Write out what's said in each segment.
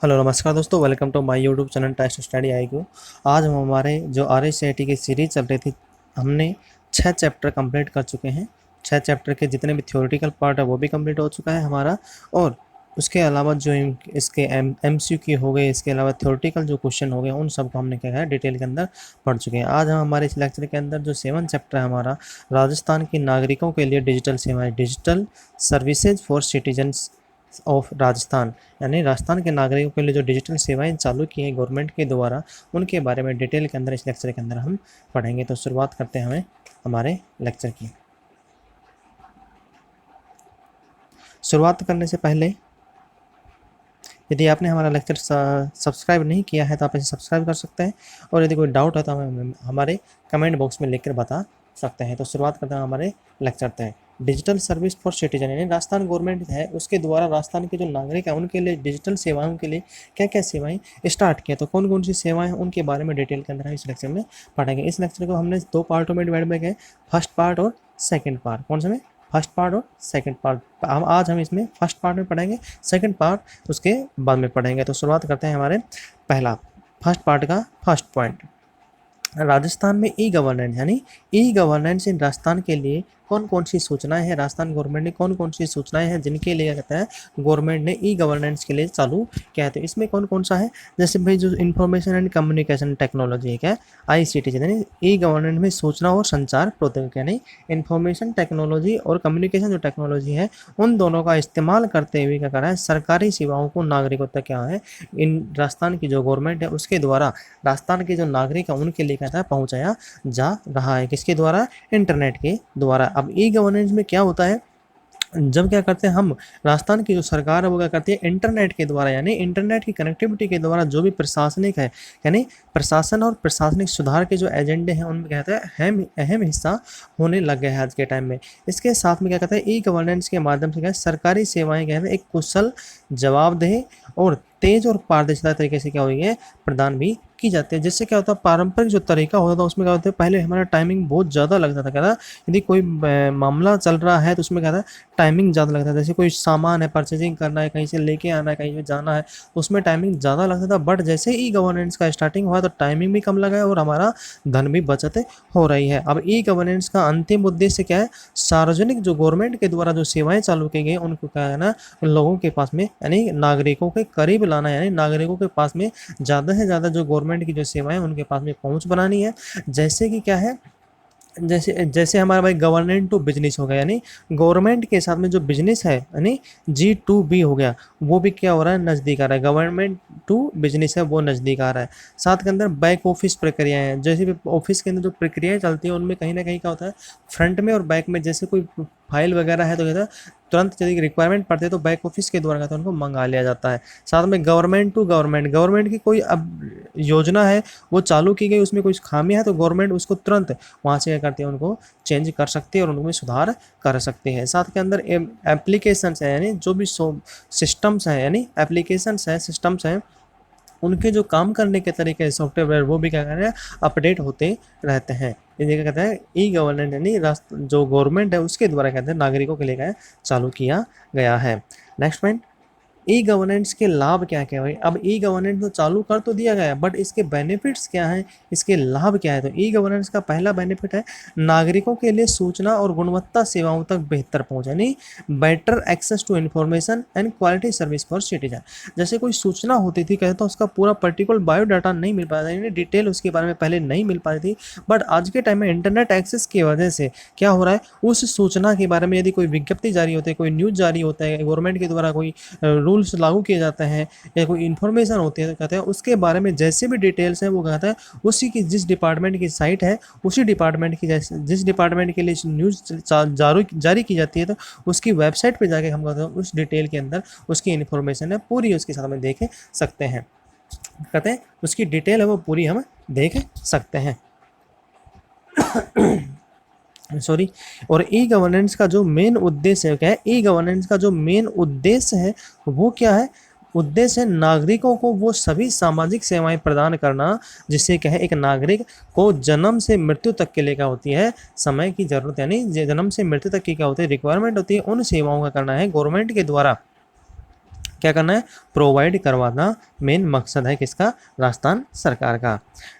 Hello नमस्कार दोस्तों, welcome to my YouTube channel test study IQ. आज हम हमारे जो RSCIT की सीरीज चल रही थी, हमने 6 चैप्टर कंप्लीट कर चुके हैं। 6 चैप्टर के जितने भी थ्योरेटिकल पार्ट है वो भी कंप्लीट हो चुका है हमारा। और उसके अलावा जो इसके MCQ हो गए, इसके अलावा थ्योरेटिकल जो क्वेश्चन हो गए, उन सबको हमने क्या है डिटेल के अंदर पढ़ चुके हैं। आज हम हमारे इस लेक्चर के अंदर जो 7 चैप्टर है हमारा, राजस्थान के नागरिकों के लिए डिजिटल सेवाएँ, digital services for citizens of Rajasthan, यानी राजस्थान के नागरिकों के लिए जो डिजिटल सेवाएं चालू की हैं गवर्नमेंट के द्वारा, उनके बारे में डिटेल के अंदर इस लेक्चर के अंदर हम पढ़ेंगे। तो शुरुआत करते हैं हमारे लेक्चर की। शुरुआत करने से पहले यदि आपने हमारा लेक्चर सब्सक्राइब नहीं किया है तो आप इसे सब्सक्राइब कर सकते हैं, और यदि कोई डाउट है तो हमारे कमेंट बॉक्स में लिखकर बता सकते हैं। तो शुरुआत करते हैं हमारे लेक्चर से। डिजिटल सर्विस फॉर सिटीजन, यानी राजस्थान गवर्नमेंट है, उसके द्वारा राजस्थान के जो नागरिक हैं उनके लिए डिजिटल सेवाओं के लिए क्या क्या सेवाएं स्टार्ट किया, तो कौन कौन सी सेवाएं हैं उनके बारे में डिटेल के अंदर हम इस लेक्चर में पढ़ेंगे। इस लेक्चर को हमने 2 पार्टों में डिवाइड किया है, फर्स्ट पार्ट और सेकेंड पार्ट। कौन से में? फर्स्ट पार्ट और सेकंड पार्ट। आज हम इसमें फर्स्ट पार्ट में पढ़ेंगे, सेकंड पार्ट उसके बाद में पढ़ेंगे। तो शुरुआत करते हैं हमारे पहला फर्स्ट पार्ट का फर्स्ट पॉइंट। राजस्थान में ई गवर्नेंस, यानी ई गवर्नेंस इन राजस्थान के लिए कौन कौन सी सूचनाएं हैं, राजस्थान गवर्नमेंट ने कौन कौन सी सूचनाएं हैं जिनके लिए कहता है गवर्नमेंट ने ई गवर्नेंस के लिए चालू किया है। तो इसमें कौन कौन सा है, जैसे भाई जो इंफॉर्मेशन एंड कम्युनिकेशन टेक्नोलॉजी है, ICT, यानी ई गवर्नेंस में सूचना और संचार प्रौद्योगिकी, यानी इंफॉर्मेशन टेक्नोलॉजी और कम्युनिकेशन जो टेक्नोलॉजी है उन दोनों का इस्तेमाल करते हुए क्या कर रहा है, सरकारी सेवाओं को नागरिकों तक क्या है इन राजस्थान की जो गवर्नमेंट है उसके द्वारा राजस्थान के जो नागरिक हैं उनके लिए कहता है पहुंचाया जा रहा है। किसके द्वारा? इंटरनेट के द्वारा। अब ई गवर्नेंस में क्या होता है, जब क्या करते हैं हम, राजस्थान की जो सरकार है वो क्या करती है इंटरनेट के द्वारा, यानी इंटरनेट की कनेक्टिविटी के द्वारा जो भी प्रशासनिक है, यानी प्रशासन और प्रशासनिक सुधार के जो एजेंडे हैं उनमें कहते हैं अहम हिस्सा होने लग गया है आज के टाइम में। इसके साथ में क्या कहते हैं, ई गवर्नेंस के माध्यम से क्या है, सरकारी सेवाएं कहते हैं एक कुशल, जवाबदेह और तेज और पारदर्शिता तरीके से क्या हुई है प्रदान भी की जाती है। जिससे क्या होता है, पारंपरिक जो तरीका होता था उसमें क्या होता है, पहले हमारा टाइमिंग बहुत ज़्यादा लगता था। क्या था, यदि कोई मामला चल रहा है तो उसमें क्या था टाइमिंग ज़्यादा लगता है। जैसे कोई सामान है, परचेजिंग करना है, कहीं से लेके आना है, कहीं पे जाना है, उसमें टाइमिंग ज़्यादा लगता था। बट जैसे ई गवर्नेंस का स्टार्टिंग हुआ तो टाइमिंग भी कम लगा है और हमारा धन भी बचत हो रही है। अब ई गवर्नेंस का अंतिम उद्देश्य क्या है, सार्वजनिक जो गवर्नमेंट के द्वारा जो सेवाएं चालू की गई उनको क्या है ना, लोगों के पास में यानी नागरिकों के करीब लाना, यानी नागरिकों के पास में ज़्यादा से ज़्यादा जो गवर्नमेंट की जो सेवाएं उनके पास में पहुंच बनानी है। जैसे कि क्या है, जैसे जैसे हमारा भाई गवर्नमेंट टू बिजनेस हो गया, यानी गवर्नमेंट के साथ में जो बिजनेस है यानी G2B हो गया, वो भी क्या हो रहा है, नज़दीक आ रहा है। गवर्नमेंट टू बिजनेस है वो नज़दीक आ रहा है। साथ के अंदर बैक ऑफिस प्रक्रियाएं हैं, जैसे भी ऑफिस के अंदर जो प्रक्रियाएं चलती हैं उनमें कहीं ना कहीं क्या होता है, फ्रंट में और बैक में, जैसे कोई फाइल वगैरह है तो कहता है तुरंत यदि रिक्वायरमेंट पड़ती है तो बैक ऑफिस के द्वारा कहते हैं उनको मंगा लिया जाता है। साथ में गवर्नमेंट टू गवर्नमेंट, गवर्नमेंट की कोई अब योजना है वो चालू की गई, उसमें कुछ खामियां है तो गवर्नमेंट उसको तुरंत वहाँ से क्या करती है, उनको चेंज कर सकती है और उनमें सुधार कर सकती है। साथ के अंदर एप्लीकेशंस है, यानी जो भी सिस्टम्स हैं, यानी एप्लीकेशंस हैं, सिस्टम्स हैं, उनके जो काम करने के तरीके सॉफ्टवेयर वो भी क्या कर रहे हैं, अपडेट होते रहते हैं। ये क्या कहते हैं, ई गवर्नेंस यानी जो गवर्नमेंट है उसके द्वारा कहते हैं नागरिकों के लिए क्या है चालू किया गया है। नेक्स्ट पॉइंट, ई गवर्नेंस के लाभ क्या क्या है। अब ई गवर्नेंस तो चालू कर तो दिया गया है, बट इसके बेनिफिट्स क्या हैं, इसके लाभ क्या है। तो ई गवर्नेंस का पहला बेनिफिट है नागरिकों के लिए सूचना और गुणवत्ता सेवाओं तक बेहतर पहुंच, यानी better access to information and quality service for citizen. जैसे कोई सूचना होती थी कहते तो उसका पूरा पर्टिकुलर बायोडाटा नहीं मिल पाता, यानी डिटेल उसके बारे में पहले नहीं मिल पाती थी। बट आज के टाइम में इंटरनेट एक्सेस की वजह से क्या हो रहा है, उस सूचना के बारे में यदि कोई विज्ञप्ति जारी होती है, कोई न्यूज़ जारी होता है, गवर्नमेंट के द्वारा कोई रूल्स लागू किए जाते हैं या कोई इन्फॉर्मेशन होती है तो कहते हैं उसके बारे में जैसे भी डिटेल्स हैं वो कहता है उसी की, जिस डिपार्टमेंट की साइट है उसी डिपार्टमेंट की, जैसे जिस डिपार्टमेंट के लिए न्यूज़ जारी की जाती है तो उसकी वेबसाइट पे जाके हम कहते हैं उस डिटेल के अंदर उसकी इन्फॉर्मेशन है पूरी उसके साथ में देख सकते हैं। कहते हैं उसकी डिटेल है वो पूरी हम देख सकते हैं। सॉरी। और ई गवर्नेंस का जो मेन उद्देश्य है क्या है, ई गवर्नेंस का जो मेन उद्देश्य है वो क्या है, उद्देश्य है नागरिकों को वो सभी सामाजिक सेवाएं प्रदान करना जिससे क्या है एक नागरिक को जन्म से मृत्यु तक के लिए क्या होती है समय की जरूरत, यानी जन्म से मृत्यु तक की क्या होती है रिक्वायरमेंट होती है, उन सेवाओं का करना है गवर्नमेंट के द्वारा क्या करना है, प्रोवाइड करवाना मेन मकसद है किसका, राजस्थान सरकार का।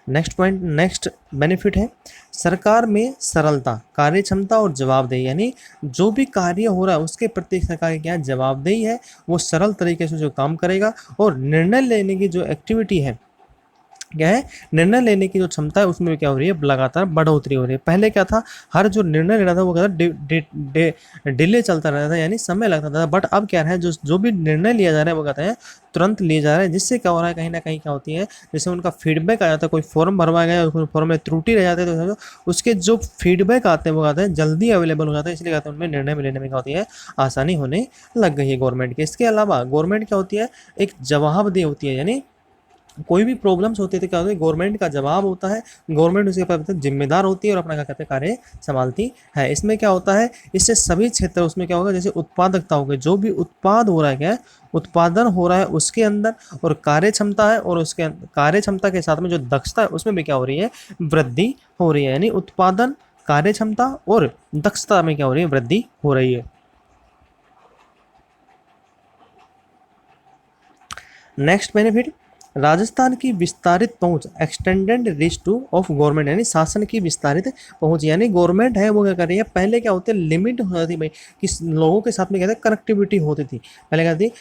नेक्स्ट पॉइंट, नेक्स्ट बेनिफिट है सरकार में सरलता, कार्यक्षमता और जवाबदेही, यानी जो भी कार्य हो रहा है उसके प्रति सरकार की क्या है, जवाबदेही है, वो सरल तरीके से जो काम करेगा। और निर्णय लेने की जो एक्टिविटी है, क्या है, निर्णय लेने की जो क्षमता है उसमें भी क्या हो रही है, लगातार बढ़ोतरी हो रही है। पहले क्या था, हर जो निर्णय लेना था वो क्या था, डिले चलता रहता था, यानी समय लगता था। बट अब क्या है, जो भी निर्णय लिया जा रहा है वो कहते हैं तुरंत लिया जा रहा है, जिससे क्या हो रहा है, कहीं ना कहीं क्या होती है, जैसे उनका फीडबैक आ जाता है, कोई फॉर्म भरवाया गया, कोई फॉर्म में त्रुटि रह जाती है तो उसके जो फीडबैक आते हैं वो कहते हैं जल्दी अवेलेबल हो जाता है, इसलिए कहते हैं उनमें निर्णय लेने में क्या होती है, आसानी होने लग गई है गवर्नमेंट की। इसके अलावा गवर्नमेंट क्या होती है, एक जवाबदेही होती है, यानी कोई भी प्रॉब्लम्स होती है तो क्या होता है, गवर्नमेंट का जवाब होता है, गवर्नमेंट उसके ऊपर जिम्मेदार होती है और अपना क्या कहते हैं, कार्य संभालती है। इसमें क्या होता है, इससे सभी क्षेत्र, उसमें क्या होगा, जैसे उत्पादकता हो गई, जो भी उत्पाद हो रहा है, क्या है, उत्पादन हो रहा है उसके अंदर, और कार्य क्षमता है, और उसके कार्य क्षमता के साथ में जो दक्षता है उसमें भी क्या हो रही है, वृद्धि हो रही है। यानी उत्पादन, कार्य क्षमता और दक्षता में क्या हो रही है, वृद्धि हो रही है। नेक्स्ट बेनिफिट, राजस्थान की विस्तारित पहुंच, extended reach two of government, यानी शासन की विस्तारित पहुंच, यानी गवर्नमेंट है वो क्या कर रही है, पहले क्या होते लिमिट हो जाती भाई, कि लोगों के साथ में कहते हैं कनेक्टिविटी होती थी। पहले क्या थी,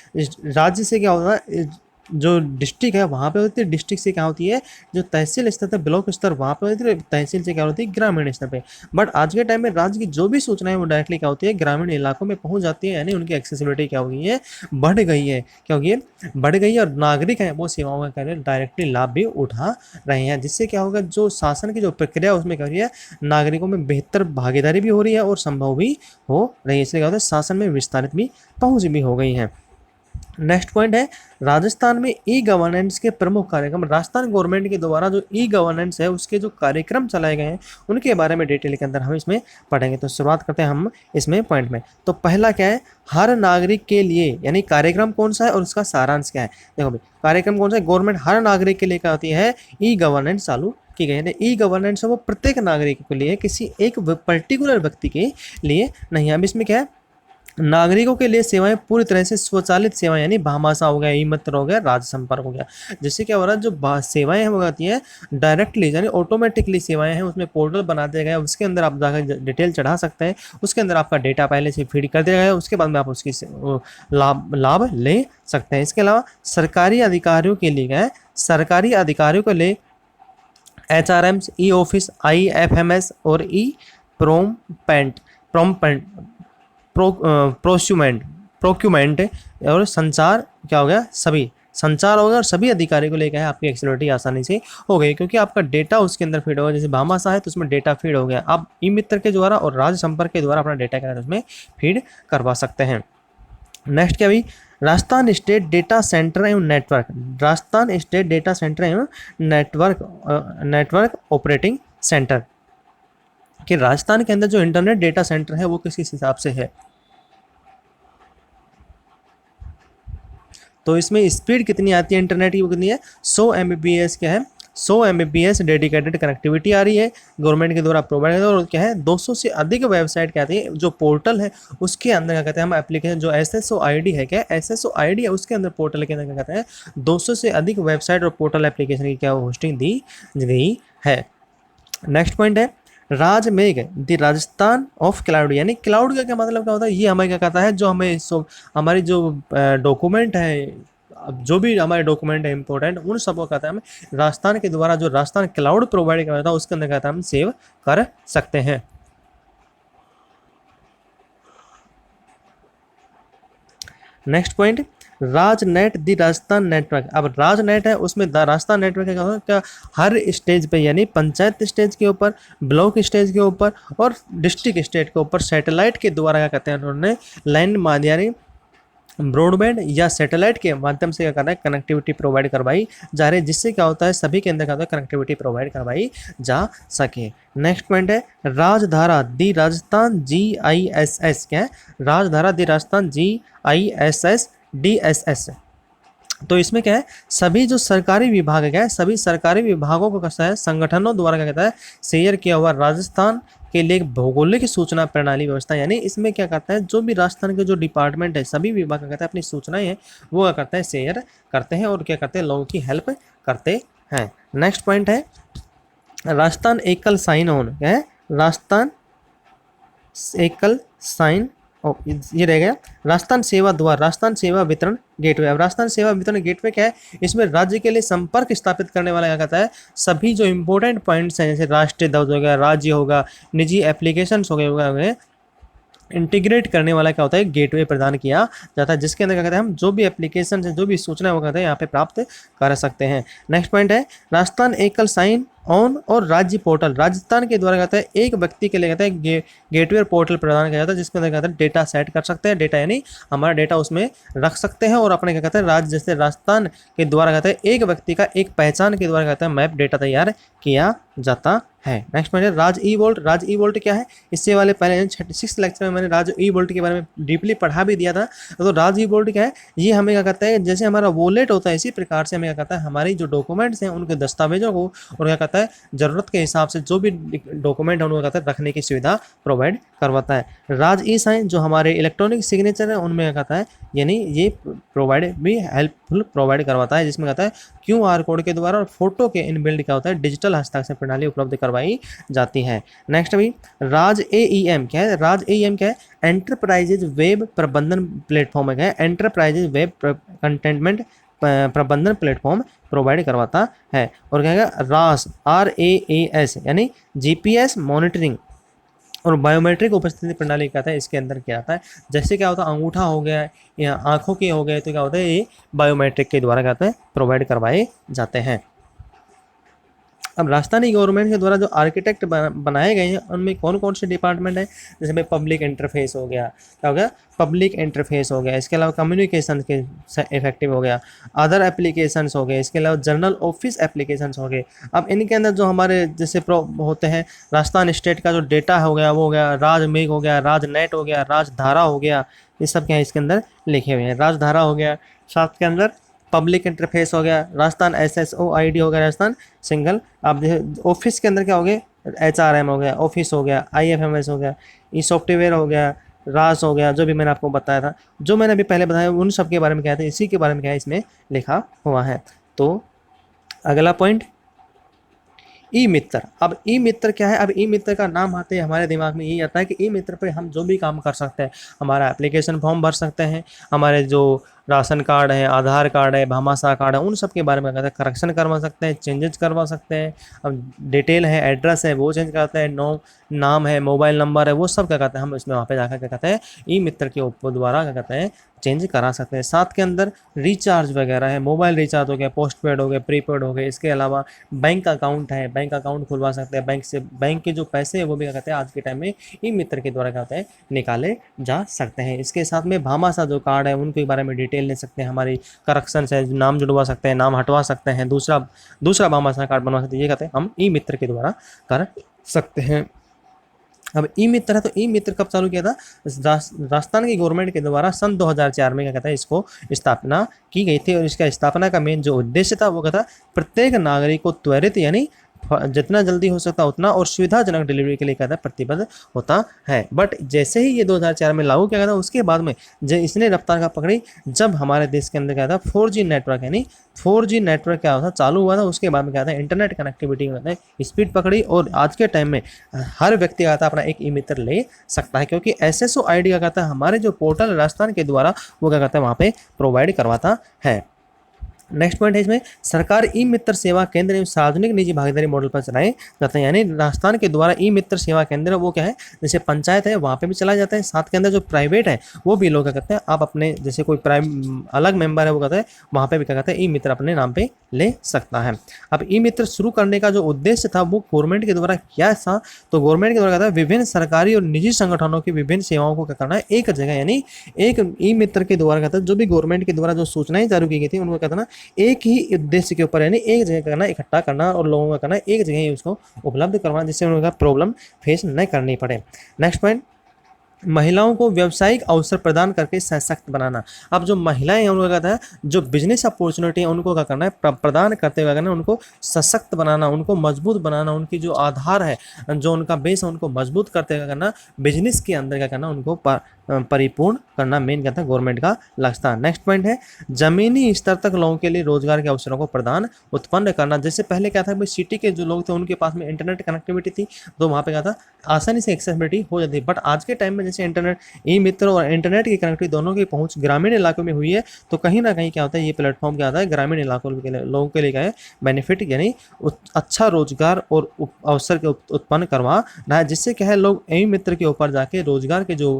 राज्य से क्या होता है, जो डिस्ट्रिक्ट है वहाँ पे होती है, डिस्ट्रिक्ट से क्या होती है, जो तहसील स्तर है, ब्लॉक स्तर वहाँ पे होती है, तहसील से क्या होती है, ग्रामीण स्तर पे। बट आज के टाइम में राज्य की जो भी सूचना है वो डायरेक्टली क्या होती है, ग्रामीण इलाकों में पहुँच जाती है, यानी उनकी एक्सेसिबिलिटी क्या हो गई है, बढ़ गई है। क्या हो गई है, बढ़ गई है, और नागरिक हैं वो सेवाओं का क्या डायरेक्टली लाभ भी उठा रहे हैं, जिससे क्या होगा, जो शासन की जो प्रक्रिया है उसमें क्या हो रही है, नागरिकों में बेहतर भागीदारी भी हो रही है और संभव भी हो रही है। इसलिए क्या होता है, शासन में विस्तारित भी पहुँच भी हो गई है। नेक्स्ट पॉइंट है, राजस्थान में ई गवर्नेंस के प्रमुख कार्यक्रम, राजस्थान गवर्नमेंट के द्वारा जो ई गवर्नेंस है उसके जो कार्यक्रम चलाए गए हैं उनके बारे में डिटेल के अंदर हम इसमें पढ़ेंगे। तो शुरुआत करते हैं हम इसमें पॉइंट में। तो पहला क्या है, हर नागरिक के लिए, यानी कार्यक्रम कौन सा है और उसका सारांश क्या है। देखो भाई, कार्यक्रम कौन सा है, गवर्नमेंट हर नागरिक के लिए क्या होती है, ई गवर्नेंस चालू की गई है। ई गवर्नेंस है वो प्रत्येक नागरिक के लिए, किसी एक पर्टिकुलर व्यक्ति के लिए नहीं है। अब इसमें क्या है, नागरिकों के लिए सेवाएं पूरी तरह से स्वचालित सेवाएं, यानी भामाशाह हो गया, ई मित्र हो गया, राज्य संपर्क हो गया। जिससे क्या हो रहा है, जो सेवाएं हैं वो आती हैं डायरेक्टली, यानी ऑटोमेटिकली सेवाएं हैं, उसमें पोर्टल बना दिया गया है, उसके अंदर आप जाकर डिटेल चढ़ा सकते हैं, उसके अंदर आपका डेटा पहले से फीड कर दिया गया है, उसके बाद में आप उसकी लाभ ले सकते हैं। इसके अलावा सरकारी अधिकारियों के लिए क्या है, सरकारी अधिकारियों के लिए HRMs, ई ऑफिस, IFMS और ई प्रोक्यूमेंट और संचार क्या हो गया, सभी संचार हो गया, और सभी अधिकारी को लेकर आपकी एक्सेसिबिलिटी आसानी से हो गई, क्योंकि आपका डेटा उसके अंदर फीड होगा। जैसे भामाशाह है तो उसमें डेटा फीड हो गया, आप ई मित्र के द्वारा और राज्य संपर्क के द्वारा अपना डेटा क्या उसमें फीड करवा सकते हैं। नेक्स्ट क्या भी, राजस्थान स्टेट डेटा सेंटर एवं network, Rajasthan state data centre एवं नेटवर्क ऑपरेटिंग सेंटर, कि राजस्थान के अंदर जो इंटरनेट डेटा सेंटर है वो किस हिसाब से है। तो इसमें स्पीड कितनी आती है इंटरनेट की, वो कितनी है, 100 Mbps क्या है, 100 Mbps डेडिकेटेड कनेक्टिविटी आ रही है गवर्नमेंट के द्वारा प्रोवाइड, और क्या है 200 से अधिक वेबसाइट क्या आती है, जो पोर्टल है उसके अंदर क्या कहते हैं हम एप्लीकेशन, जो SSOID है, क्या SSOID है उसके अंदर पोर्टल के अंदर क्या कहते हैं 200 से अधिक वेबसाइट और पोर्टल एप्लीकेशन की क्या होस्टिंग दी गई है। नेक्स्ट पॉइंट है, राजमेघ द राजस्थान ऑफ क्लाउड, यानी क्लाउड का क्या मतलब क्या होता है, ये हमें क्या कहता है, जो हमें हमारी जो डॉक्यूमेंट है, जो भी हमारे डॉक्यूमेंट है इंपॉर्टेंट, उन सबको कहता है हमें राजस्थान के द्वारा जो राजस्थान क्लाउड प्रोवाइड करता है उसके अंदर कहता है हम सेव कर सकते हैं। नेक्स्ट पॉइंट, राजनेट दी राजस्थान नेटवर्क। अब राजनेट है उसमें राजस्थान नेटवर्क क्या होगा, क्या हर स्टेज पे, यानी पंचायत स्टेज के ऊपर, ब्लॉक स्टेज के ऊपर और डिस्ट्रिक्ट स्टेट के ऊपर सैटेलाइट के द्वारा क्या कहते हैं उन्होंने लाइन यानी ब्रॉडबैंड या सैटेलाइट के माध्यम से क्या करना है, कनेक्टिविटी प्रोवाइड करवाई जा रही है, जिससे क्या होता है सभी के अंदर क्या होता है कनेक्टिविटी प्रोवाइड करवाई जा सके। नेक्स्ट पॉइंट है, राजधारा दी राजस्थान GISS, क्या है, राजधारा दी राजस्थान GISS DSS। तो इसमें क्या है, सभी जो सरकारी विभाग है, क्या है, सभी सरकारी विभागों को कैसा है संगठनों द्वारा क्या कहता है शेयर किया हुआ राजस्थान के लिए एक भौगोलिक सूचना प्रणाली व्यवस्था, यानी इसमें क्या करता है, जो भी राजस्थान के जो डिपार्टमेंट है, सभी विभाग क्या करता है, अपनी सूचनाएं हैं वो क्या करता है, शेयर करते हैं और क्या करते हैं, लोगों की हेल्प करते हैं। नेक्स्ट पॉइंट है राजस्थान एकल साइन ऑन, क्या है, राजस्थान एकल साइन, ये रह गया राजस्थान सेवा द्वार, राजस्थान सेवा वितरण गेटवे। अब राजस्थान सेवा वितरण गेटवे क्या है, इसमें राज्य के लिए संपर्क स्थापित करने वाला क्या कहता है, सभी जो इंपॉर्टेंट पॉइंट्स हैं जैसे राष्ट्रीय ध्वज हो गया, राज्य होगा, निजी एप्लीकेशंस हो गए, इंटीग्रेट करने वाला क्या होता है, गेटवे प्रदान किया जाता है, जिसके अंदर क्या कहते हैं, हम जो भी एप्लीकेशन है, जो भी सूचना है वो कहते हैं यहाँ पे प्राप्त कर सकते हैं। नेक्स्ट पॉइंट है राजस्थान एकल साइन ऑन और राज्य पोर्टल, राजस्थान के द्वारा कहता है एक व्यक्ति के लिए कहता है गेटवे पोर्टल प्रदान किया जाता है, जिसके अंदर कहता है डेटा सेट कर सकते हैं, डेटा यानी हमारा डेटा उसमें रख सकते हैं और अपने क्या कहते हैं राज्य, जैसे राजस्थान के द्वारा कहता है एक व्यक्ति का एक पहचान के द्वारा कहता है मैप डेटा तैयार किया जाता है। नेक्स्ट पॉइंट है राज ई वोल्ट, राज ई वोल्ट क्या है, इससे वाले पहले 36 लेक्चर में मैंने राज ई वोल्ट के बारे में डीपली पढ़ा भी दिया था। तो राज ई वोल्ट क्या है, ये हमें क्या कहता है, जैसे हमारा वॉलेट होता है इसी प्रकार से हमें क्या कहता है, हमारी जो डॉक्यूमेंट्स हैं उनके दस्तावेजों को और क्या कहता है जरूरत के हिसाब से जो भी डॉक्यूमेंट है उनको कहता है रखने की सुविधा प्रोवाइड करवाता है। राज ई साइन जो हमारे इलेक्ट्रॉनिक सिग्नेचर है उनमें क्या कहता है, यानी ये प्रोवाइड भी हेल्पफुल प्रोवाइड करवाता है, जिसमें कहता है QR कोड के द्वारा और फोटो के इनबिल्ड क्या होता है, डिजिटल हस्ताक्षर प्रणाली उपलब्ध करवाई जाती है। नेक्स्ट अभी राज AEM क्या है, राज AEM क्या है, एंटरप्राइजेज वेब प्रबंधन प्लेटफॉर्म है, एंटरप्राइजेज वेब कंटेंटमेंट प्रबंधन प्लेटफॉर्म प्रोवाइड करवाता है। और क्या है रास RAAS यानी GPS मॉनिटरिंग और बायोमेट्रिक उपस्थिति प्रणाली कहता है, इसके अंदर क्या आता है, जैसे क्या होता है अंगूठा हो गया या आंखों के हो गए, तो क्या होता है ये बायोमेट्रिक के द्वारा कहते हैं प्रोवाइड करवाए जाते हैं। अब राजस्थानी गवर्नमेंट के द्वारा जो आर्किटेक्ट बनाए गए हैं उनमें कौन कौन से डिपार्टमेंट है, जैसे भाई पब्लिक इंटरफेस हो गया, क्या हो गया पब्लिक इंटरफेस हो गया, इसके अलावा कम्युनिकेशन के इफेक्टिव हो गया, अदर एप्लीकेशंस हो गए, इसके अलावा जर्नल ऑफिस एप्लीकेशंस हो गए। अब इनके अंदर जो हमारे जैसे होते हैं राजस्थान स्टेट का जो डेटा हो गया वो हो गया राजमेघ हो गया, राजनेट हो गया, राजधारा हो गया, ये सब क्या है इसके अंदर लिखे हुए हैं। राजधारा हो गया, साथ के अंदर पब्लिक इंटरफेस हो गया, राजस्थान SSOID हो गया, राजस्थान सिंगल। आप ऑफिस के अंदर क्या हो गया HRM हो गया, ऑफिस हो गया, IFMS हो गया, ई सॉफ्टवेयर हो गया, रास हो गया, जो भी मैंने आपको बताया था, जो मैंने अभी पहले बताया उन सब के बारे में क्या था, इसी के बारे में क्या है इसमें लिखा हुआ है। तो अगला पॉइंट ई मित्र। अब ई मित्र क्या है, अब ई मित्र का नाम आते ही हमारे दिमाग में यही आता है कि ई मित्र पे हम जो भी काम कर सकते हैं, हमारा एप्लीकेशन फॉर्म भर सकते हैं, हमारे जो राशन कार्ड है, आधार कार्ड है, भामाशाह कार्ड है, उन सब के बारे में कहते हैं करेक्शन करवा सकते हैं, चेंजेस करवा सकते हैं। अब डिटेल है, एड्रेस है वो चेंज करते हैं, नाम है, मोबाइल नंबर है, वो सब क्या कहते हैं हम इसमें वहाँ पे जाकर क्या कहते हैं ई मित्र के द्वारा क्या कहते हैं चेंज करा सकते हैं। साथ के अंदर रिचार्ज वगैरह है, मोबाइल रिचार्ज हो गया, पोस्टपेड हो गया, प्रीपेड हो गया, इसके अलावा बैंक अकाउंट है, बैंक अकाउंट खुलवा सकते हैं, बैंक से बैंक के जो पैसे है वो भी क्या कहते हैं आज के टाइम में ई मित्र के द्वारा क्या होता है निकाले जा सकते हैं। इसके साथ में भामाशाह जो कार्ड है उनके बारे में डिटेल ले सकते हैं, हमारी करेक्शन है, नाम जुड़वा सकते हैं, नाम हटवा सकते हैं, दूसरा भामाशाह कार्ड बनवा सकते हैं, ये कहते हैं हम ई मित्र के द्वारा कर सकते हैं। अब ई मित्र है तो ई मित्र कब चालू किया था, राजस्थान की गवर्नमेंट के द्वारा सन 2004 में क्या कहता है इसको स्थापना की गई थी। और इसका स्थापना का मेन जो उद्देश्य था वो क्या था, प्रत्येक नागरिक को त्वरित यानी जितना जल्दी हो सकता उतना और सुविधाजनक डिलीवरी के लिए कहता है प्रतिबद्ध होता है। बट जैसे ही ये 2004 में लागू किया गया था उसके बाद में इसने रफ्तार का पकड़ी, जब हमारे देश के अंदर क्या था 4G नेटवर्क यानी 4G नेटवर्क क्या होता चालू हुआ था, उसके बाद में क्या था इंटरनेट कनेक्टिविटी में स्पीड पकड़ी और आज के टाइम में हर व्यक्ति आता अपना एक ई मित्र ले सकता है, क्योंकि SSOID का कहता है हमारे जो पोर्टल राजस्थान के द्वारा वो क्या कहता है वहाँ पे प्रोवाइड करवाता है। नेक्स्ट पॉइंट है इसमें सरकार ई मित्र सेवा केंद्र एवं सार्वजनिक निजी भागीदारी मॉडल पर चलाए जाते हैं, यानी राजस्थान के द्वारा ई मित्र सेवा केंद्र वो क्या है जैसे पंचायत है वहाँ पे भी चलाए जाते हैं, साथ के अंदर जो प्राइवेट है वो भी लोग क्या कहते हैं आप अपने जैसे कोई अलग मेंबर है वो कहते हैं वहाँ पे भी क्या कहते हैं ई मित्र अपने नाम पे ले सकता है। अब ई मित्र शुरू करने का जो उद्देश्य था वो गवर्नमेंट के द्वारा क्या था, तो गवर्नमेंट के द्वारा कहता है विभिन्न सरकारी और निजी संगठनों की विभिन्न सेवाओं को क्या करना है एक जगह, यानी एक ई मित्र के द्वारा कहता है जो भी गवर्नमेंट के द्वारा जो सूचनाएं जारी की गई थी उनको कहता है ना एक ही उद्देश्य के ऊपर यानी एक जगह करना, इकट्ठा करना और लोगों का करना एक जगह ही उसको उपलब्ध करवाना, जिससे उनका प्रॉब्लम फेस न करनी पड़े। नेक्स्ट पॉइंट महिलाओं को व्यावसायिक अवसर प्रदान करके सशक्त बनाना। अब जो महिलाएं हैं उनको क्या कहता है, जो बिजनेस अपॉर्चुनिटी है उनको क्या करना है, प्रदान करते हुए करना है, उनको सशक्त बनाना, उनको मजबूत बनाना, उनकी जो आधार है, जो उनका बेस है उनको मजबूत करते हुए करना, बिजनेस के अंदर क्या करना, उनको परिपूर्ण करना मेन कहता है गवर्नमेंट का लक्ष्य था। नेक्स्ट पॉइंट है जमीनी स्तर तक लोगों के लिए रोजगार के अवसरों को प्रदान उत्पन्न करना। जैसे पहले क्या था, भाई सिटी के जो लोग थे उनके पास में इंटरनेट कनेक्टिविटी थी, तो वहाँ पे क्या था, आसानी से एक्सेसिबिलिटी हो जाती है। बट आज के टाइम में जैसे इंटरनेट, ई मित्र और इंटरनेट की कनेक्टिविटी दोनों की पहुंच ग्रामीण इलाकों में हुई है, तो कहीं ना कहीं क्या होता है, ये प्लेटफॉर्म क्या होता है, ग्रामीण इलाकों के लोगों के लिए क्या है, बेनिफिट यानी अच्छा रोजगार और अवसर के उत्पन्न करवा रहा है, जिससे क्या है, लोग ई मित्र के ऊपर जाके रोजगार के जो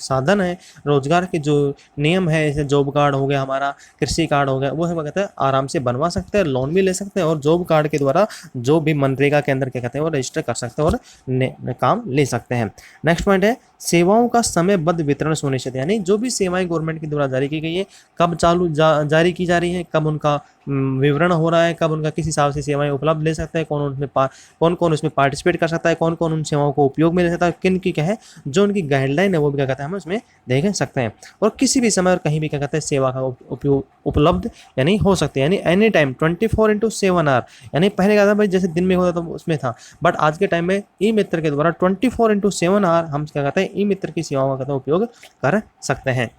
साधन है, रोजगार के जो नियम है, जैसे जॉब कार्ड हो गया, हमारा कृषि कार्ड हो गया, वो है कहते हैं आराम से बनवा सकते हैं, लोन भी ले सकते हैं, और जॉब कार्ड के द्वारा जो भी मनरेगा के अंदर क्या कहते हैं वो रजिस्टर कर सकते हैं और काम ले सकते हैं। नेक्स्ट पॉइंट है सेवाओं का समयबद्ध वितरण सुनिश्चित, यानी जो भी सेवाएं गवर्नमेंट के द्वारा जारी की गई है, कब जारी की जा रही है, कब उनका विवरण हो रहा है, कब उनका किस हिसाब से सेवाएं उपलब्ध ले सकता है, कौन कौन उसमें पार्टिसिपेट कर सकता है, कौन कौन उन सेवाओं को उपयोग में ले सकता है, किन की क्या है जो उनकी गाइडलाइन है वो भी क्या कहते हैं हम उसमें देख सकते हैं। और किसी भी समय और कहीं भी क्या कहते हैं सेवा का उपयोग उपलब्ध यानी हो सकते हैं, यानी एनी टाइम 24/7 आवर, यानी पहले क्या था भाई, जैसे दिन में होता तो उसमें था, बट आज के टाइम में ई मित्र के द्वारा 24/7 आवर हम क्या कहते हैं ई मित्र की सेवाओं का उपयोग कर सकते हैं।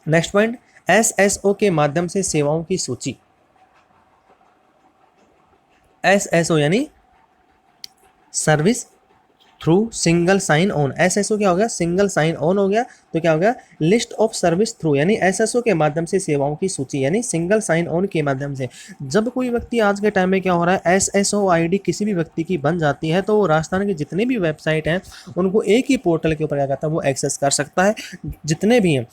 नेक्स्ट पॉइंट एसएसओ के माध्यम से सेवाओं की सूची। एसएसओ यानी service through single sign on. SSO क्या हो गया, सिंगल साइन ऑन हो गया, तो क्या हो गया, लिस्ट ऑफ सर्विस थ्रू, यानी एसएसओ के माध्यम से सेवाओं की सूची, यानी सिंगल साइन ऑन के माध्यम से जब कोई व्यक्ति, आज के टाइम में क्या हो रहा है, एसएसओ आईडी किसी भी व्यक्ति की बन जाती है, तो वो राजस्थान के जितने भी वेबसाइट हैं उनको एक ही पोर्टल के ऊपर क्या कहता है वो एक्सेस कर सकता है, जितने भी हैं।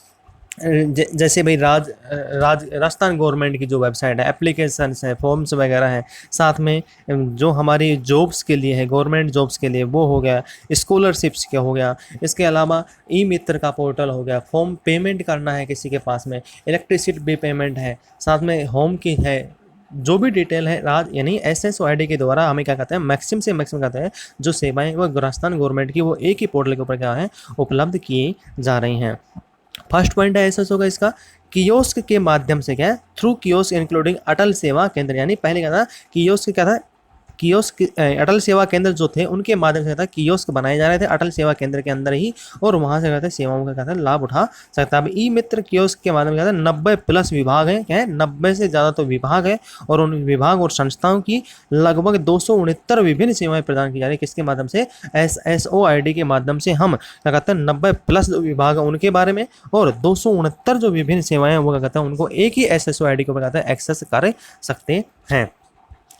जैसे भाई राजस्थान गवर्नमेंट की जो वेबसाइट है, एप्लीकेशंस है, फॉर्म्स वगैरह हैं, साथ में जो हमारी जॉब्स के लिए है, गवर्नमेंट जॉब्स के लिए वो हो गया, स्कॉलरशिप्स क्या हो गया, इसके अलावा ई मित्र का पोर्टल हो गया, फॉर्म पेमेंट करना है किसी के पास में, इलेक्ट्रिसिटी बिल पेमेंट है, साथ में होम की है, जो भी डिटेल है यानी एसएसओ आईडी के द्वारा हमें क्या कहते हैं मैक्सिमम से मैक्सिमम कहते हैं जो सेवाएं वो राजस्थान गवर्नमेंट की वो एक ही पोर्टल के ऊपर क्या है उपलब्ध किए जा रही हैं। फर्स्ट पॉइंट है एसएसओ का इसका कियोस्क के माध्यम से क्या है, थ्रू कियोस्क इंक्लूडिंग अटल सेवा केंद्र, यानी पहले क्या था कियोस्क क्या था, कियोस्क अटल सेवा केंद्र जो थे उनके माध्यम से था कियोस्क बनाए जा रहे थे अटल सेवा केंद्र के अंदर ही, और वहाँ से कहते हैं सेवाओं का कहते हैं लाभ उठा सकता है। अब ई मित्र कियोस्क के माध्यम से कहते हैं 90+ विभाग है, क्या है 90 से ज़्यादा तो विभाग है, और उन विभाग और संस्थाओं की लगभग 269 विभिन्न सेवाएं प्रदान की जा रही है, किसके माध्यम से, एसएसओ आईडी के माध्यम से। हम क्या कहते हैं 90+ विभाग है उनके बारे में, और 269 जो विभिन्न सेवाएं वो क्या कहते हैं उनको एक ही एसएसओ आईडी के ऊपर कहते हैं एक्सेस कर सकते हैं।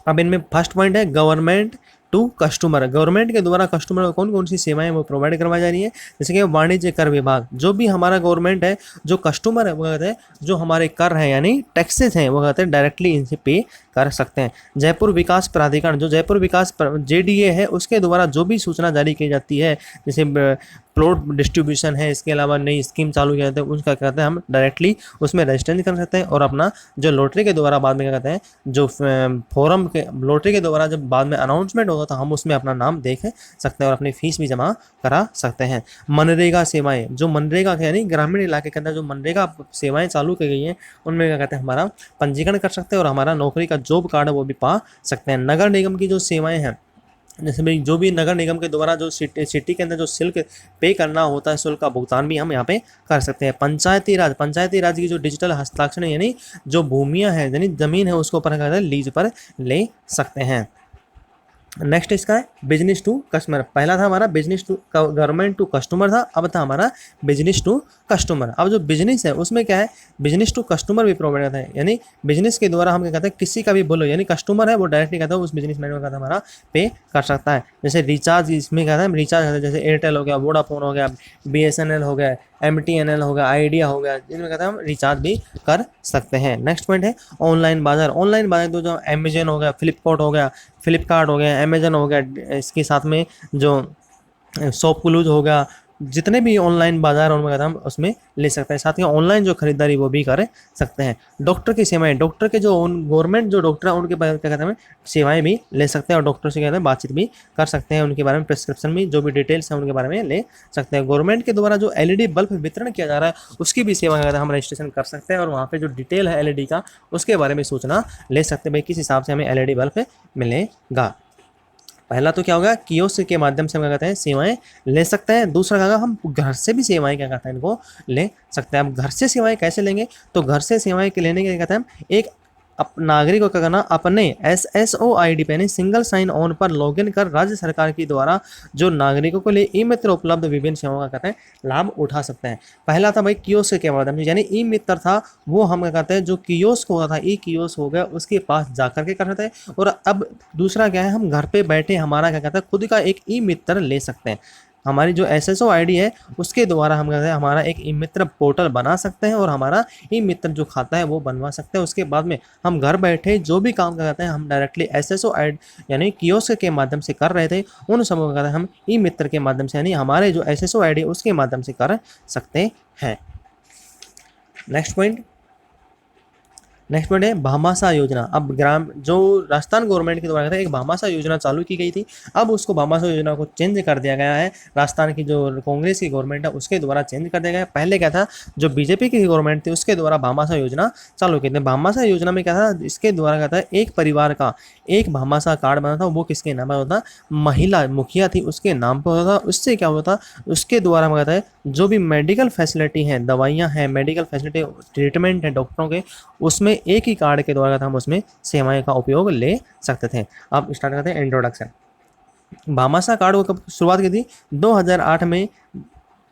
अब इनमें फर्स्ट पॉइंट है गवर्नमेंट टू कस्टमर, गवर्नमेंट के द्वारा कस्टमर को कौन कौन सी सेवाएं वो प्रोवाइड करवाई जा रही है, जैसे कि वाणिज्य कर विभाग, जो भी हमारा गवर्नमेंट है, जो कस्टमर है वो कहते हैं जो हमारे कर हैं यानी टैक्सेस हैं वो कहते हैं डायरेक्टली इनसे पे कर सकते हैं। जयपुर विकास प्राधिकरण, जो जयपुर विकास जेडीए है उसके द्वारा जो भी सूचना जारी की जाती है, जैसे प्लॉट डिस्ट्रीब्यूशन है, इसके अलावा नई स्कीम चालू किया जाता है, उसका कहते हैं हम डायरेक्टली उसमें रजिस्टर कर सकते हैं, और अपना जो लॉटरी के द्वारा बाद में क्या कहते हैं जो फॉरम के लॉटरी के द्वारा जब बाद में अनाउंसमेंट होगा तो हम उसमें अपना नाम देख सकते हैं और अपनी फीस भी जमा करा सकते हैं। मनरेगा सेवाएं, जो मनरेगा के यानी ग्रामीण इलाके के अंदर जो मनरेगा सेवाएं चालू की गई हैं उनमें क्या कहते हैं हमारा पंजीकरण कर सकते हैं और हमारा नौकरी का जॉब कार्ड है वो भी पा सकते हैं। नगर निगम की जो सेवाएं हैं, जैसे भाई जो भी नगर निगम के द्वारा जो सिटी के अंदर जो शुल्क पे करना होता है, शुल्क का भुगतान भी हम यहाँ पे कर सकते हैं। पंचायती राज की जो डिजिटल हस्ताक्षर यानी जो भूमियाँ हैं यानी जमीन है उसको ऊपर कहते हैं लीज पर ले सकते हैं। नेक्स्ट इसका है बिजनेस टू कस्टमर, पहला था हमारा business to government to customer था, अब था हमारा बिजनेस टू कस्टमर। अब जो बिजनेस है उसमें क्या है बिजनेस टू कस्टमर भी प्रोवाइड करता है, यानी बिजनेस के द्वारा हम क्या कहते हैं किसी का भी बोलो यानी कस्टमर है वो डायरेक्टली कहता है उस बिजनेस मैन को कहता है हमारा पे कर सकता है। जैसे रिचार्ज, इसमें कहता है रिचार्ज करते हैं, जैसे एयरटेल हो गया, वोडाफोन हो गया, BSNL हो गया, MTNL हो गया, आइडिया हो गया, जिनमें कहते हैं हम रिचार्ज भी कर सकते हैं। नेक्स्ट पॉइंट है ऑनलाइन बाजार, ऑनलाइन बाजार तो जो अमेजन हो गया, फ्लिपकार्ट हो गया, अमेजन हो गया, इसके साथ में जो शॉपक्लूज हो गया, जितने भी ऑनलाइन बाजार उनमें कहता है हम उसमें ले सकते हैं। साथ ही ऑनलाइन जो खरीदारी वो भी कर सकते हैं। डॉक्टर की सेवाएं, डॉक्टर के जो गवर्नमेंट जो डॉक्टर हैं उनके क्या कहते हैं सेवाएं भी ले सकते हैं और डॉक्टर से कहते हैं बातचीत भी कर सकते हैं, उनके बारे में प्रिस्क्रिप्शन भी जो भी डिटेल्स हैं उनके बारे में ले सकते हैं। गवर्नमेंट के द्वारा जो एलईडी बल्ब वितरण किया जा रहा है उसकी भी सेवा कहते हैं हम रजिस्ट्रेशन कर सकते हैं और वहाँ पे जो डिटेल है एलईडी का उसके बारे में सूचना ले सकते हैं भाई किस हिसाब से हमें एलईडी बल्ब मिलेगा। पहला तो क्या होगा, कियोस्क के माध्यम से हम क्या कहते हैं सेवाएं ले सकते हैं। दूसरा क्या होगा, हम घर से भी सेवाएं क्या कहते हैं इनको ले सकते हैं। अब घर से सेवाएं कैसे लेंगे, तो घर से सेवाएं के लेने के लिए कहते हैं हम एक नागरिक को क्या करना, अपने SSO-ID पे यानी सिंगल साइन ऑन पर लॉगिन कर राज्य सरकार की द्वारा जो नागरिकों के लिए ई मित्र उपलब्ध विभिन्न सेवाओं का कहते हैं लाभ उठा सकते हैं। पहला था भाई कियोस्क के माध्यम से, यानी ई मित्र था वो हम क्या कहते हैं जो कियोस्क होता था, ई कियोस्क हो गया उसके पास जाकर के करते थे। और अब दूसरा क्या है, हम घर पे बैठे हमारा क्या कहते हैं खुद का एक ई मित्र ले सकते हैं। हमारी जो SSO-ID है उसके द्वारा हम कहते हैं हमारा एक ई मित्र पोर्टल बना सकते हैं और हमारा ई मित्र जो खाता है वो बनवा सकते हैं। उसके बाद में हम घर बैठे जो भी काम करते हैं हम डायरेक्टली SSO-ID यानी कियोस्क के माध्यम से कर रहे थे उन सबों का कहते हैं हम ई मित्र के माध्यम से यानी हमारे जो SSO-ID उसके माध्यम से कर सकते हैं। नेक्स्ट पॉइंट है भामाशाह योजना। अब ग्राम जो राजस्थान गवर्नमेंट के द्वारा एक भामाशाह योजना चालू की गई थी, अब उसको भामाशाह योजना को चेंज कर दिया गया है। राजस्थान की जो कांग्रेस की गवर्नमेंट है उसके द्वारा चेंज कर दिया गया है। पहले क्या था, जो बीजेपी की गवर्नमेंट थी उसके द्वारा भामाशाह योजना चालू की थी। भामाशाह योजना में क्या था, इसके द्वारा क्या था एक परिवार का एक भामाशाह कार्ड बना था, वो किसके नाम पर होता, महिला मुखिया थी उसके नाम पर होता था। उससे क्या होता, उसके द्वारा हम कहता है जो भी मेडिकल फैसिलिटी हैं, दवाइयाँ हैं, मेडिकल फैसिलिटी ट्रीटमेंट है डॉक्टरों के, उसमें एक ही कार्ड के द्वारा हम उसमें सेवाएं का उपयोग ले सकते थे। अब स्टार्ट करते हैं इंट्रोडक्शन। भामाशाह कार्ड को कब शुरुआत की थी, 2008 में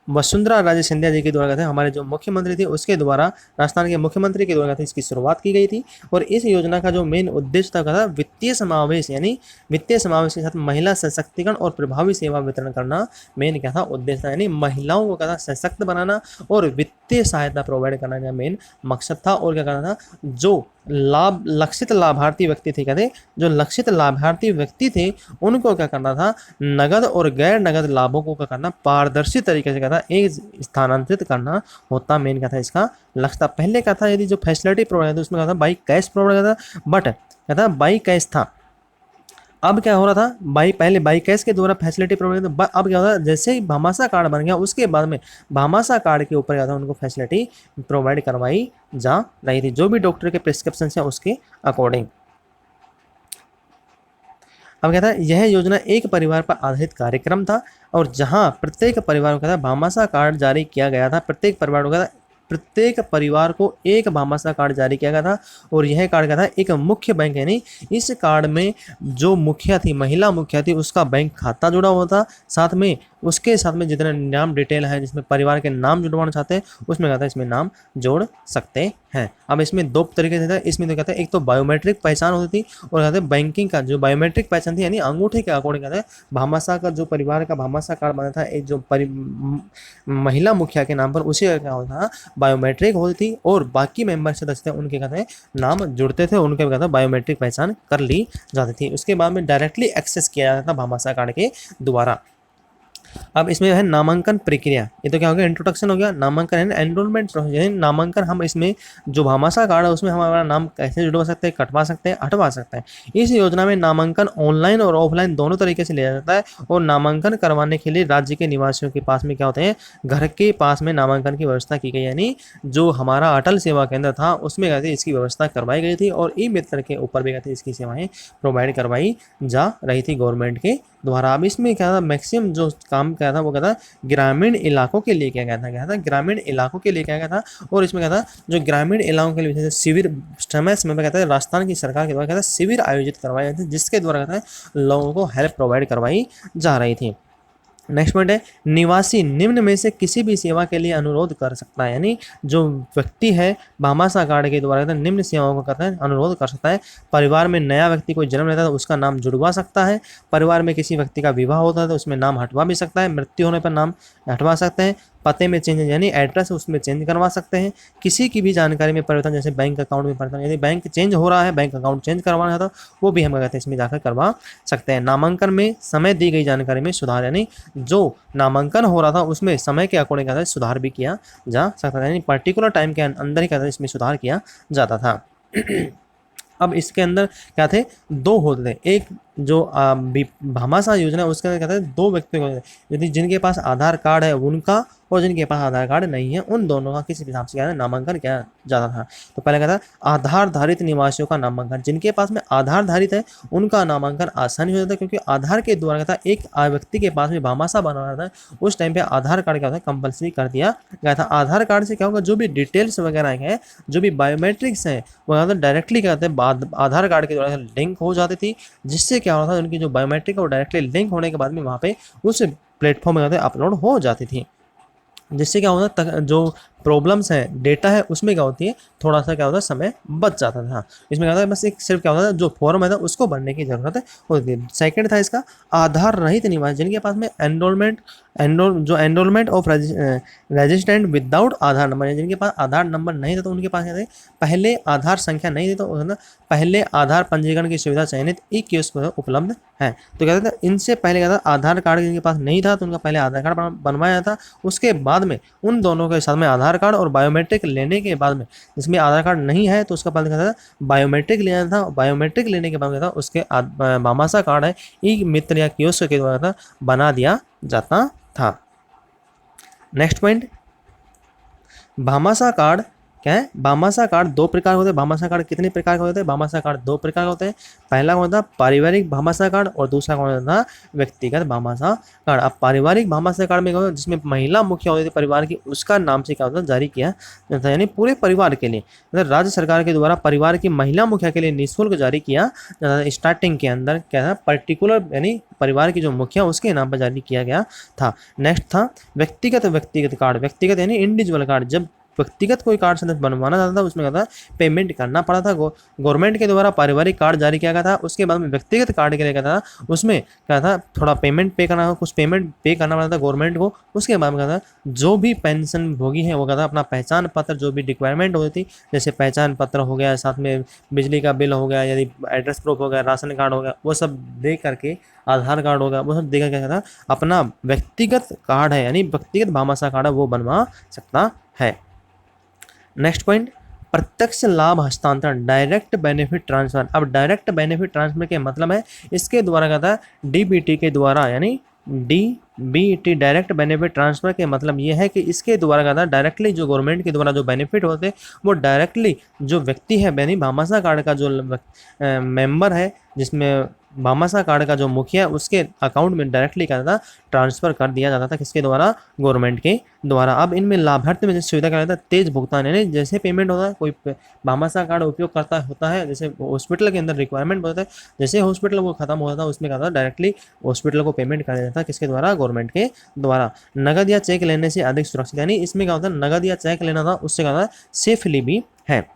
वसुंधरा राजे सिंधिया जी के द्वारा कहते हैं हमारे जो मुख्यमंत्री थे उसके द्वारा, राजस्थान के मुख्यमंत्री के द्वारा इसकी शुरुआत की गई थी। और इस योजना का जो मेन उद्देश्य था वित्तीय समावेश, यानी वित्तीय समावेश के साथ महिला सशक्तिकरण और प्रभावी सेवा वितरण करना मेन क्या था उद्देश्य था, यानी महिलाओं को क्या था सशक्त बनाना और वित्तीय सहायता प्रोवाइड करना का मेन मकसद था। और क्या करना था, जो लक्षित लाभार्थी व्यक्ति थे, कहते जो लक्षित लाभार्थी व्यक्ति थे उनको क्या करना था, नगद और गैर नगद लाभों को क्या करना पारदर्शी तरीके से क्या था एक स्थानांतरित करना होता मेन क्या था इसका लक्ष्य था। पहले क्या था, यदि जो फैसिलिटी प्रोवाइड था उसमें क्या था बाई कैश प्रोवाइड था, बट क्या था बाई कैश था। अब क्या हो रहा था, पहले बाई कैश के द्वारा फैसिलिटी प्रोवाइड, अब क्या होता है जैसे ही भामाशाह कार्ड बन गया उसके बाद में भामाशाह कार्ड के ऊपर क्या था उनको फैसिलिटी प्रोवाइड करवाई जा रही थी, जो भी डॉक्टर के प्रिस्क्रिप्शन है उसके अकॉर्डिंग। अब क्या था, यह योजना एक परिवार पर आधारित कार्यक्रम था और जहां प्रत्येक परिवार को क्या था भामाशाह कार्ड जारी किया गया था। प्रत्येक परिवार को एक भामाशाह कार्ड जारी किया गया था और यह कार्ड क्या था एक मुख्य बैंक, यानी इस कार्ड में जो मुखिया थी, महिला मुखिया थी, उसका बैंक खाता जुड़ा हुआ था। साथ में उसके साथ में जितने नाम डिटेल है जिसमें परिवार के नाम जुड़वाना चाहते हैं उसमें कहता है इसमें नाम जोड़ सकते हैं। अब इसमें दो तरीके से था, इसमें तो कहते हैं एक तो बायोमेट्रिक पहचान होती थी और कहते हैं बैंकिंग का जो बायोमेट्रिक पहचान थी, यानी अंगूठे के अकॉर्डिंग कहते हैं भामाशाह का जो परिवार का भामाशाह कार्ड बना था एक जो महिला मुखिया के नाम पर, उसी का क्या होता था बायोमेट्रिक होती थी और बाकी मेंबर सदस्य थे उनके कहते हैं नाम जुड़ते थे, उनके कहते हैं बायोमेट्रिक पहचान कर ली जाती थी। उसके बाद में डायरेक्टली एक्सेस किया जाता था भामाशाह कार्ड के द्वारा। अब इसमें है नामांकन प्रक्रिया, ये तो क्या हो गया इंट्रोडक्शन हो गया। नामांकन है एनरोलमेंट प्रोसेस, यानी नामांकन हम इसमें जो भामाशाह कार्ड है उसमें हम हमारा नाम कैसे जुड़वा सकते हैं, कटवा सकते हैं, हटवा सकते हैं। इस योजना में नामांकन ऑनलाइन और ऑफलाइन दोनों तरीके से लिया जाता है और नामांकन करवाने के लिए राज्य के निवासियों के पास में क्या होते हैं घर के पास में नामांकन की व्यवस्था की गई, यानी जो हमारा अटल सेवा केंद्र था उसमें कहते इसकी व्यवस्था करवाई गई थी और ई मित्र के ऊपर भी कहते इसकी सेवाएं प्रोवाइड करवाई जा रही थी गवर्नमेंट के द्वारा। अब इसमें क्या था मैक्सिमम जो काम क्या था वो क्या था ग्रामीण इलाकों के लिए क्या था ग्रामीण इलाकों के लिए क्या था। और इसमें क्या था जो ग्रामीण इलाकों के लिए शिविर समय समय पर कहता है राजस्थान की सरकार के द्वारा कहता है शिविर आयोजित करवाए जाते जिसके द्वारा कहता है लोगों को हेल्प प्रोवाइड करवाई जा रही थी। नेक्स्ट पॉइंट है निवासी निम्न में से किसी भी सेवा के लिए अनुरोध कर सकता है, यानी जो व्यक्ति है भामाशाह कार्ड के द्वारा निम्न सेवाओं को करता है अनुरोध कर सकता है। परिवार में नया व्यक्ति कोई जन्म लेता है तो उसका नाम जुड़वा सकता है। परिवार में किसी व्यक्ति का विवाह होता है तो उसमें नाम हटवा भी सकता है। मृत्यु होने पर नाम हटवा सकते हैं। पते में चेंज यानी एड्रेस उसमें चेंज करवा सकते हैं। किसी की भी जानकारी में परिवर्तन जैसे बैंक अकाउंट में परिवर्तन, यदि बैंक चेंज हो रहा है, बैंक अकाउंट चेंज करवाना है तो वो भी हम कहते हैं इसमें जाकर करवा सकते हैं। नामांकन में समय दी गई जानकारी में सुधार, यानी जो नामांकन हो रहा था उसमें समय के अकॉर्डिंग कहते हैं सुधार भी किया जा सकता था, यानी पर्टिकुलर टाइम के अंदर ही कहते हैं इसमें सुधार किया जाता था। अब इसके अंदर क्या थे, दो होते थे, एक जो भामाशाह योजना उसके अंदर कहते हैं 2 व्यक्ति को, यदि जिनके पास आधार कार्ड है उनका और जिनके पास आधार कार्ड नहीं है उन दोनों का किसी भी हिसाब से क्या है नामांकन किया जाता था। तो पहले कहता है आधारधारित निवासियों का नामांकन, जिनके पास में आधारधारित है उनका नामांकन आसानी हो जाता है, क्योंकि आधार के द्वारा कहता है एक व्यक्ति के पास में भामाशाह बना था उस टाइम पे आधार कार्ड क्या होता है कंपल्सरी कर दिया गया था। आधार कार्ड से क्या होगा, जो भी डिटेल्स वगैरह है, जो भी बायोमेट्रिक्स हैं वो डायरेक्टली क्या होता है आधार कार्ड के द्वारा लिंक हो जाती थी, जिससे क्या होता था उनकी जो बायोमेट्रिक है वो डायरेक्टली लिंक होने के बाद में वहाँ पे उस प्लेटफॉर्म में अपलोड हो जाती थी, जिससे क्या होता है जो प्रॉब्लम्स हैं डेटा है उसमें क्या होती है थोड़ा सा क्या होता है समय बच जाता था। इसमें क्या होता है बस एक सिर्फ क्या होता है जो फॉर्म है उसको भरने की जरूरत है होती है। सेकंड था इसका आधार रहित निवासी, जिनके पास में enrolment of registrant without Aadhaar number, जिनके पास आधार नंबर नहीं था तो उनके पास क्या थे पहले आधार संख्या नहीं थी तो पहले आधार पंजीकरण की सुविधा चयनित ई कियोस्क उपलब्ध है। तो कहते थे इनसे पहले क्या था आधार कार्ड जिनके पास नहीं था तो उनका पहले आधार कार्ड बनवाया था, उसके बाद में उन दोनों के साथ में आधार कार्ड और बायोमेट्रिक लेने के बाद में, जिसमें आधार कार्ड नहीं है तो उसका पहले क्या था बायोमेट्रिक लेना था, बायोमेट्रिक लेने के बाद क्या था उसके भामाशाह कार्ड है ई मित्र या कियोस्क के द्वारा बना दिया जाता था। नेक्स्ट पॉइंट, भामाशाह कार्ड क्या है, भामाशाह कार्ड 2 प्रकार होते हैं। भामाशाह कार्ड कितने प्रकार के होते हैं, भामाशाह कार्ड 2 प्रकार के होते हैं। पहला कौन था पारिवारिक भामाशाह कार्ड और दूसरा कौन था व्यक्तिगत भामाशाह कार्ड। अब पारिवारिक भामाशाह कार्ड में क्या होता है जिसमें महिला मुखिया होती थी परिवार की, उसका नाम से क्या होता है जारी किया जाता है, यानी पूरे परिवार के लिए मतलब राज्य सरकार के द्वारा परिवार की महिला मुखिया के लिए निःशुल्क जारी किया जाता है। स्टार्टिंग के अंदर क्या था पर्टिकुलर यानी परिवार की जो मुखिया उसके नाम पर जारी किया गया था। नेक्स्ट था व्यक्तिगत कार्ड, व्यक्तिगत यानी इंडिविजुअल कार्ड। जब व्यक्तिगत कोई कार्ड सदस्य बनवाना चाहता था उसमें क्या था पेमेंट करना पड़ा था। गवर्नमेंट के द्वारा पारिवारिक कार्ड जारी किया गया था, उसके बाद में व्यक्तिगत कार्ड के लिए क्या था उसमें क्या था थोड़ा पेमेंट पे करना, कुछ पेमेंट पे करना पड़ा था गवर्नमेंट को। उसके बाद में क्या था जो भी पेंशन भोगी है वो क्या था अपना पहचान पत्र जो भी रिक्वायरमेंट होती थी, जैसे पहचान पत्र हो गया, साथ में बिजली का बिल हो गया, यदि एड्रेस प्रूफ हो गया, राशन कार्ड हो गया, वो सब दे करके आधार कार्ड होगा वो सब देकर क्या था अपना व्यक्तिगत कार्ड है यानी व्यक्तिगत भामाशाह कार्ड है वो बनवा सकता है। नेक्स्ट पॉइंट, प्रत्यक्ष लाभ हस्तांतरण डायरेक्ट बेनिफिट ट्रांसफर। अब डायरेक्ट बेनिफिट ट्रांसफर के मतलब है इसके द्वारा क्या था डीबीटी के द्वारा यानी डीबीटी डायरेक्ट बेनिफिट ट्रांसफर के मतलब ये है कि इसके द्वारा क्या था डायरेक्टली जो गवर्नमेंट के द्वारा जो बेनिफिट होते हैं वो डायरेक्टली जो व्यक्ति है यानी भामाशाह कार्ड का जो मेंबर है जिसमें भामाशाह कार्ड का जो मुखिया है उसके अकाउंट में डायरेक्टली क्या था ट्रांसफर कर दिया जाता था, किसके द्वारा गवर्नमेंट के द्वारा। अब इनमें लाभार्थी में जैसे सुविधा क्या रहता है तेज भुगतान, यानी जैसे पेमेंट होता है कोई भामाशाह कार्ड उपयोग करता होता है जैसे हॉस्पिटल के अंदर रिक्वायरमेंट होता है, जैसे हॉस्पिटल वो खत्म होता था उसमें क्या था डायरेक्टली हॉस्पिटल को पेमेंट कर दिया जाता है किसके द्वारा गवर्नमेंट के द्वारा। नगद या चेक लेने से अधिक सुरक्षित, यानी इसमें क्या होता है नगद या चेक लेना था उससे क्या होता है सेफली भी है।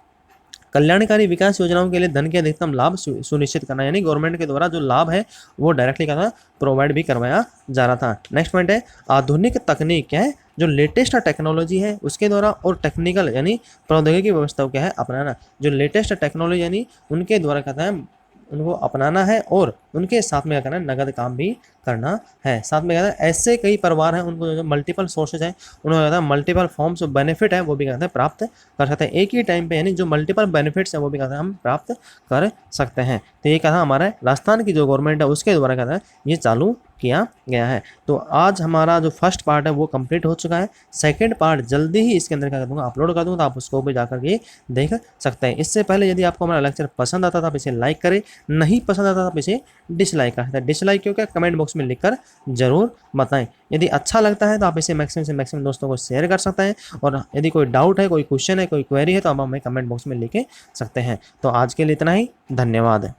कल्याणकारी विकास योजनाओं के लिए धन के अधिकतम लाभ सुनिश्चित करना, यानी गवर्नमेंट के द्वारा जो लाभ है वो डायरेक्टली क्या था प्रोवाइड भी करवाया जा रहा था। नेक्स्ट पॉइंट है आधुनिक तकनीक क्या है जो लेटेस्ट टेक्नोलॉजी है उसके द्वारा और टेक्निकल यानी प्रौद्योगिकी व्यवस्था क्या है अपनाना, जो लेटेस्ट टेक्नोलॉजी यानी उनके द्वारा कहता है उनको अपनाना है और उनके साथ में क्या करना है नगद काम भी करना है। साथ में कहता है ऐसे कई परिवार हैं उनको जो मल्टीपल सोर्सेज हैं उन्होंने कहता है मल्टीपल फॉर्म्स ऑफ बेनिफिट है वो भी कहते हैं प्राप्त कर सकते हैं एक ही टाइम पे, यानी जो मल्टीपल बेनिफिट्स है वो भी कहते हैं हम प्राप्त कर सकते हैं। तो ये कहता है हमारा राजस्थान की जो गवर्नमेंट है उसके द्वारा कहता है ये चालू किया गया है। तो आज हमारा जो फर्स्ट पार्ट है वो कंप्लीट हो चुका है। सेकंड पार्ट जल्दी ही इसके अंदर क्या कर दूंगा अपलोड कर दूंगा, तो आप उसको भी जाकर के देख सकते हैं। इससे पहले यदि आपको हमारा लेक्चर पसंद आता था आप इसे लाइक करें, नहीं पसंद आता था आप इसे डिसलाइक कर सकते हैं। डिसलाइक क्यों क्या कमेंट बॉक्स में लिखकर जरूर बताएं। यदि अच्छा लगता है तो आप इसे मैक्सिमम से मैक्सिमम दोस्तों को शेयर कर सकते हैं, और यदि कोई डाउट है कोई क्वेश्चन है कोई क्वेरी है तो आप हमें कमेंट बॉक्स में लिख सकते हैं। तो आज के लिए इतना ही, धन्यवाद।